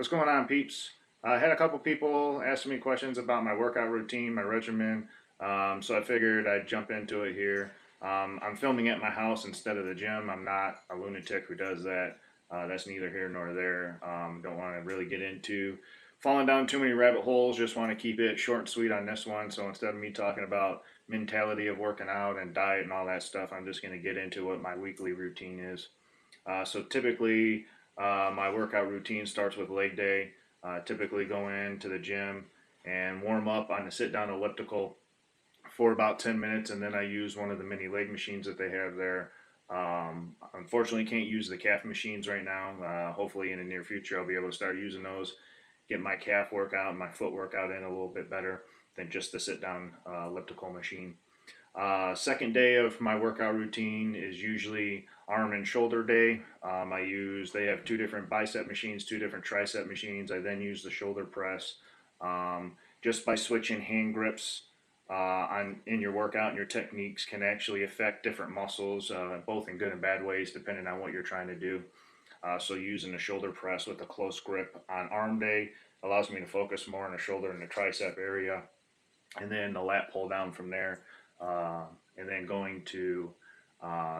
What's going on, peeps? I had a couple people asking me questions about my workout routine, my regimen, so I figured I'd jump into it here. I'm filming at my house instead of the gym. I'm not a lunatic who does that. That's neither here nor there. Don't want to really get into falling down too many rabbit holes. Just want to keep it short and sweet on this one. So instead of me talking about mentality of working out and diet and all that stuff, I'm just going to get into what my weekly routine is. So typically, my workout routine starts with leg day. Typically, go into the gym and warm up on the sit down elliptical for about 10 minutes, and then I use one of the mini leg machines that they have there. Unfortunately, can't use the calf machines right now. Hopefully, in the near future, I'll be able to start using those, get my calf workout and my foot workout in a little bit better than just the sit down elliptical machine. Second day of my workout routine is usually arm and shoulder day. They have two different bicep machines, two different tricep machines. I then use the shoulder press. Just by switching hand grips in your workout and your techniques can actually affect different muscles, both in good and bad ways, depending on what you're trying to do. So using the shoulder press with a close grip on arm day allows me to focus more on the shoulder and the tricep area, and then the lat pull down from there, uh, and then going to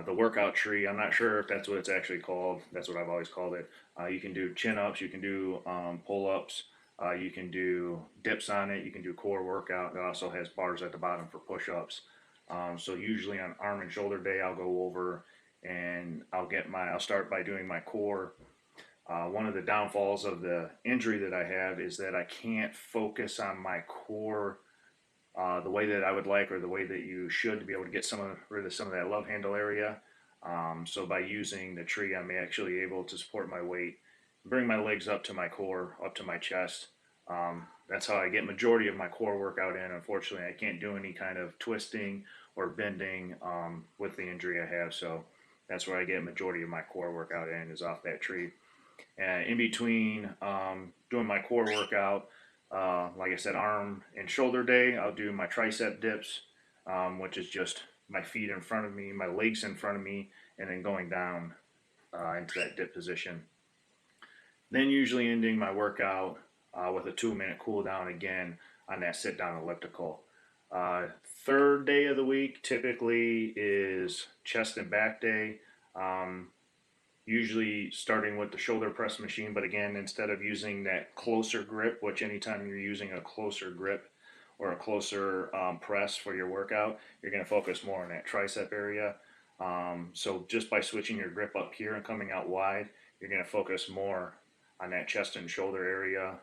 the workout tree. I'm not sure if that's what it's actually called. That's what I've always called it. You can do chin ups, you can do pull ups, you can do dips on it, you can do core workout. It also has bars at the bottom for push ups. So usually on arm and shoulder day, I'll go over and I'll start by doing my core. One of the downfalls of the injury that I have is that I can't focus on my core the way that I would like, or the way that you should, to be able to get rid of some of that love handle area. So by using the tree, I'm actually able to support my weight, bring my legs up to my core, up to my chest. That's how I get majority of my core workout in. Unfortunately, I can't do any kind of twisting or bending with the injury I have. So that's where I get majority of my core workout in, is off that tree. And in between doing my core workout, like I said, arm and shoulder day, I'll do my tricep dips, which is just my feet in front of me, my legs in front of me, and then going down into that dip position. Then usually ending my workout with a 2 minute cool down again on that sit down elliptical. Uh, Third day of the week typically is chest and back day. Um, Usually starting with the shoulder press machine, but again, instead of using that closer grip, which anytime you're using a closer grip or a closer press for your workout, you're going to focus more on that tricep area. So just by switching your grip up here and coming out wide, you're going to focus more on that chest and shoulder area.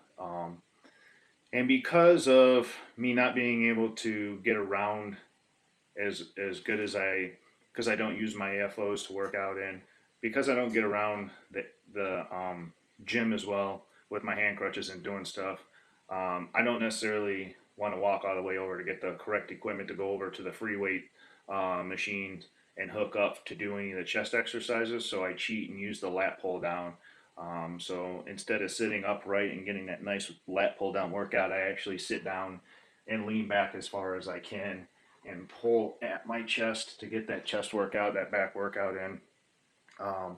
And because of me not being able to get around as good as because I don't use my AFOs to work out in, because I don't get around the gym as well with my hand crutches and doing stuff. I don't necessarily want to walk all the way over to get the correct equipment to go over to the free weight machine and hook up to do any of the chest exercises. So I cheat and use the lat pull down. So instead of sitting upright and getting that nice lat pull down workout, I actually sit down and lean back as far as I can and pull at my chest to get that chest workout, that back workout in. Um,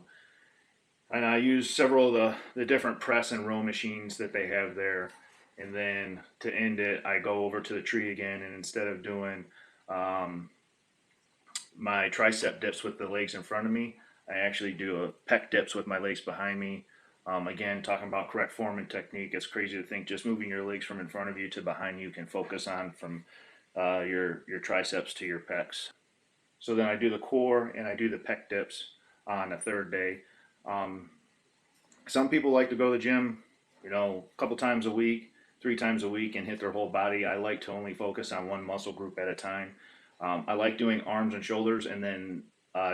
and I use several of the different press and row machines that they have there. And then to end it, I go over to the tree again, and instead of doing um, my tricep dips with the legs in front of me, I actually do a pec dips with my legs behind me. Again, talking about correct form and technique, it's crazy to think just moving your legs from in front of you to behind you can focus on from your triceps to your pecs. So then I do the core and I do the pec dips on the third day. Um, some people like to go to the gym, a couple times a week, 3 times a week, and hit their whole body. I like to only focus on one muscle group at a time. I like doing arms and shoulders, and then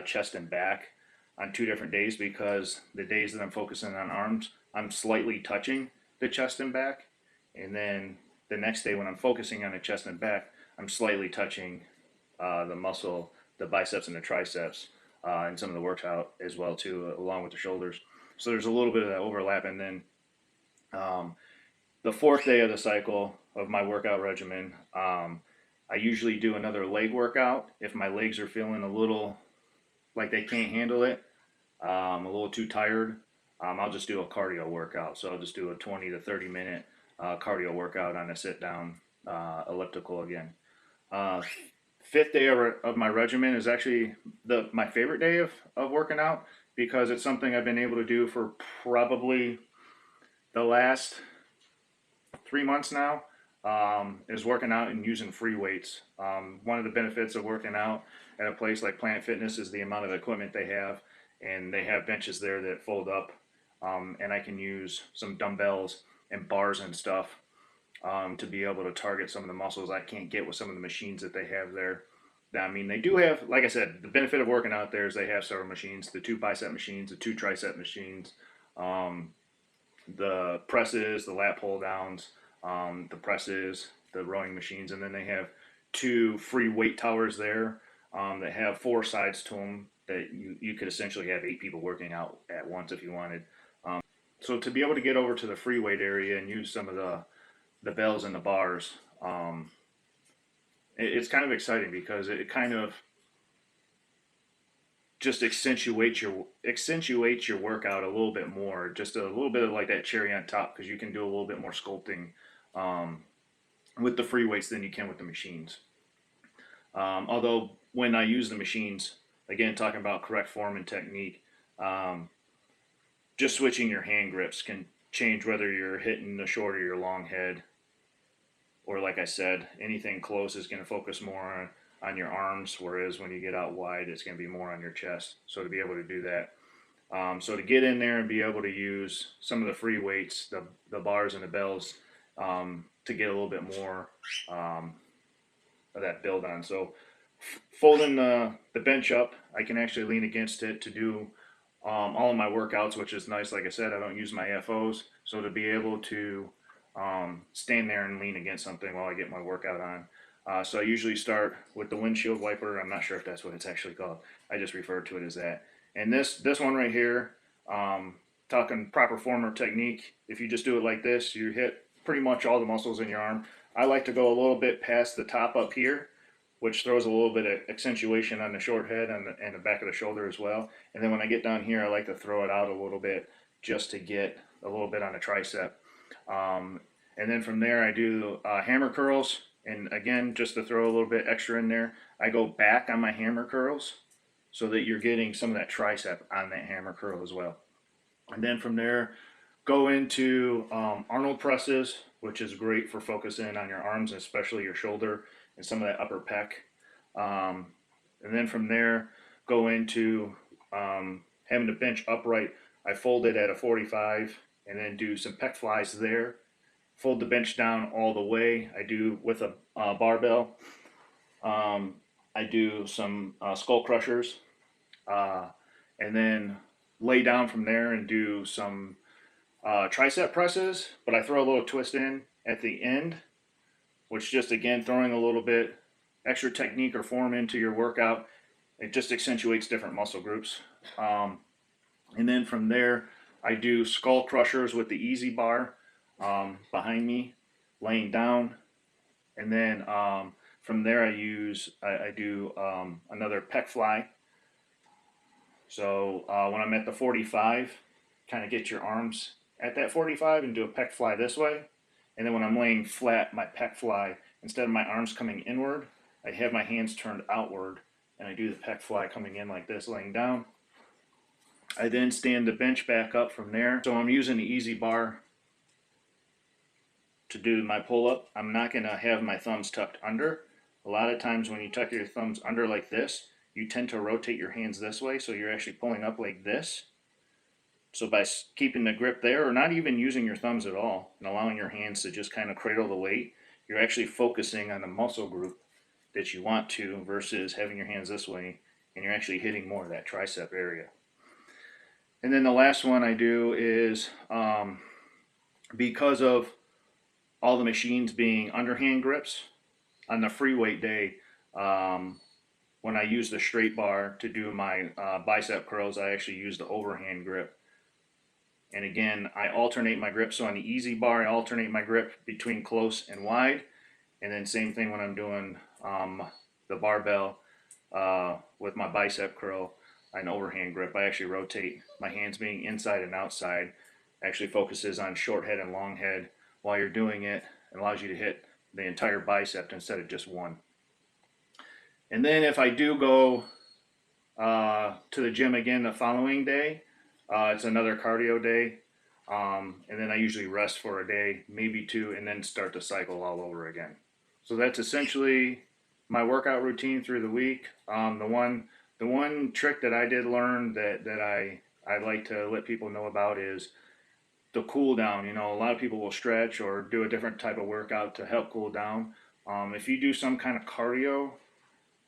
chest and back on 2 different days, because the days that I'm focusing on arms, I'm slightly touching the chest and back. And then the next day, when I'm focusing on the chest and back, I'm slightly touching the muscle, the biceps and the triceps, and some of the workout as well too, along with the shoulders. So there's a little bit of that overlap, and then um, the fourth day of the cycle of my workout regimen, I usually do another leg workout if my legs are feeling a little like they can't handle it, a little too tired. I'll just do a cardio workout. So I'll just do a 20 to 30 minute cardio workout on a sit down elliptical again. Uh, Fifth day of my regimen is actually my favorite day of working out because it's something I've been able to do for probably the last 3 months now. Is working out and using free weights. One of the benefits of working out at a place like Planet Fitness is the amount of equipment they have, and they have benches there that fold up, and I can use some dumbbells and bars and stuff to be able to target some of the muscles I can't get with some of the machines that they have there. I mean, they do have, like I said, the benefit of working out there is they have several machines: the 2 bicep machines, the 2 tricep machines, um, the presses, the lat pull downs, the presses, the rowing machines, and then they have 2 free weight towers there that have 4 sides to them that you could essentially have 8 people working out at once if you wanted. So to be able to get over to the free weight area and use some of the bells and the bars, it's kind of exciting because it kind of just accentuates your workout a little bit more, just a little bit of like that cherry on top because you can do a little bit more sculpting um, with the free weights than you can with the machines. Although when I use the machines, again talking about correct form and technique, um, just switching your hand grips can change whether you're hitting the short or your long head, or like I said, anything close is going to focus more on your arms, whereas when you get out wide, it's going to be more on your chest. So to be able to do that, so to get in there and be able to use some of the free weights, the bars and the bells, to get a little bit more of that build on. So folding the bench up, I can actually lean against it to do all of my workouts, which is nice. Like I said, I don't use my FOs, so to be able to stand there and lean against something while I get my workout on. So I usually start with the windshield wiper. I'm not sure if that's what it's actually called. I just refer to it as that. And this one right here, talking proper form or technique, if you just do it like this, you hit pretty much all the muscles in your arm. I like to go a little bit past the top up here, which throws a little bit of accentuation on the short head and the back of the shoulder as well. And then when I get down here, I like to throw it out a little bit just to get a little bit on the tricep. Um, and then from there, I do hammer curls. And again, just to throw a little bit extra in there, I go back on my hammer curls so that you're getting some of that tricep on that hammer curl as well. And then from there, go into Arnold presses, which is great for focusing on your arms, especially your shoulder and some of that upper pec. Um, and then from there, go into having the bench upright. I fold it at a 45 and then do some pec flies there. Fold the bench down all the way. I do with a barbell. Um, I do some skull crushers, uh, and then lay down from there and do some tricep presses. But I throw a little twist in at the end, which just again throwing a little bit extra technique or form into your workout. It just accentuates different muscle groups. And then from there, I do skull crushers with the easy bar behind me, laying down. And then from there, I do another pec fly. So when I'm at the 45, kind of get your arms at that 45 and do a pec fly this way. And then when I'm laying flat, my pec fly, instead of my arms coming inward, I have my hands turned outward and I do the pec fly coming in like this, laying down. I then stand the bench back up from there. So I'm using the easy bar to do my pull up. I'm not going to have my thumbs tucked under. A lot of times when you tuck your thumbs under like this, you tend to rotate your hands this way, so you're actually pulling up like this. So by keeping the grip there, or not even using your thumbs at all, and allowing your hands to just kind of cradle the weight, you're actually focusing on the muscle group that you want to versus having your hands this way, and you're actually hitting more of that tricep area. And then the last one I do is because of all the machines being underhand grips on the free weight day, when I use the straight bar to do my bicep curls, I actually use the overhand grip. And again, I alternate my grip. So on the easy bar, I alternate my grip between close and wide. And then same thing when I'm doing the barbell with my bicep curl. an overhand grip. I actually rotate my hands being inside and outside. Actually focuses on short head and long head while you're doing it, and allows you to hit the entire bicep instead of just one. And then if I do go to the gym again the following day, it's another cardio day. And then I usually rest for a day, maybe two, and then start the cycle all over again. So that's essentially my workout routine through the week. The one trick that I did learn that I like to let people know about is the cool down. You know, a lot of people will stretch or do a different type of workout to help cool down. If you do some kind of cardio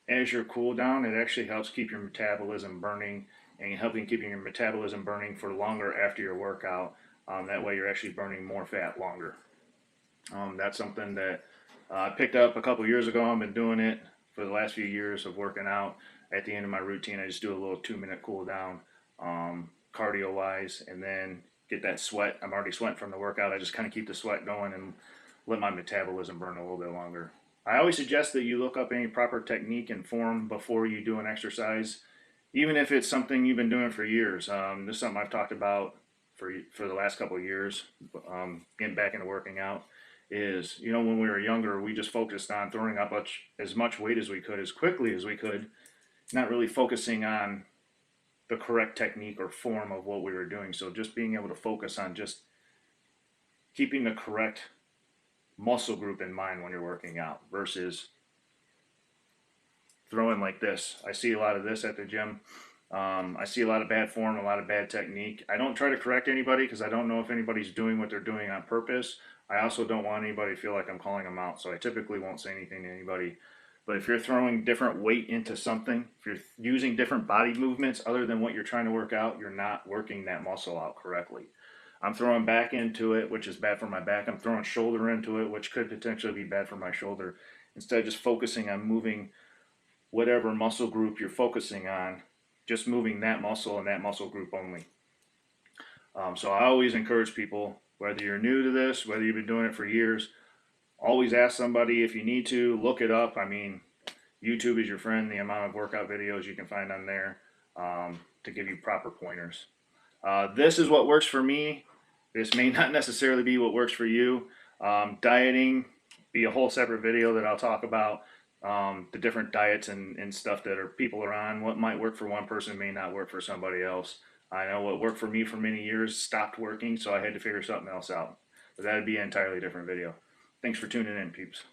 as your cool down, it actually helps keep your metabolism burning and helping keeping your metabolism burning for longer after your workout. That way, you're actually burning more fat longer. That's something that I picked up a couple years ago. I've been doing it for the last few years of working out. At the end of my routine, I just do a little 2 minute cool down, cardio wise, and then get that sweat. I'm already sweating from the workout. I just kind of keep the sweat going and let my metabolism burn a little bit longer. I always suggest that you look up any proper technique and form before you do an exercise, even if it's something you've been doing for years. This is something I've talked about for the last couple of years. Getting back into working out is, you know, when we were younger, we just focused on throwing up as much weight as we could as quickly as we could, not really focusing on the correct technique or form of what we were doing. So just being able to focus on just keeping the correct muscle group in mind when you're working out versus throwing like this. I see a lot of this at the gym. I see a lot of bad form, a lot of bad technique. I don't try to correct anybody because I don't know if anybody's doing what they're doing on purpose. I also don't want anybody to feel like I'm calling them out, so I typically won't say anything to anybody. But if you're throwing different weight into something, if you're using different body movements other than what you're trying to work out, you're not working that muscle out correctly. I'm throwing back into it, which is bad for my back. I'm throwing shoulder into it, which could potentially be bad for my shoulder. Instead of just focusing on moving whatever muscle group you're focusing on, just moving that muscle and that muscle group only. So I always encourage people, whether you're new to this, whether you've been doing it for years, always ask somebody if you need to, look it up. I mean, YouTube is your friend, the amount of workout videos you can find on there to give you proper pointers. This is what works for me. This may not necessarily be what works for you. Dieting be a whole separate video that I'll talk about the different diets and stuff that people are on. What might work for one person may not work for somebody else. I know what worked for me for many years stopped working, so I had to figure something else out. But that'd be an entirely different video. Thanks for tuning in, peeps.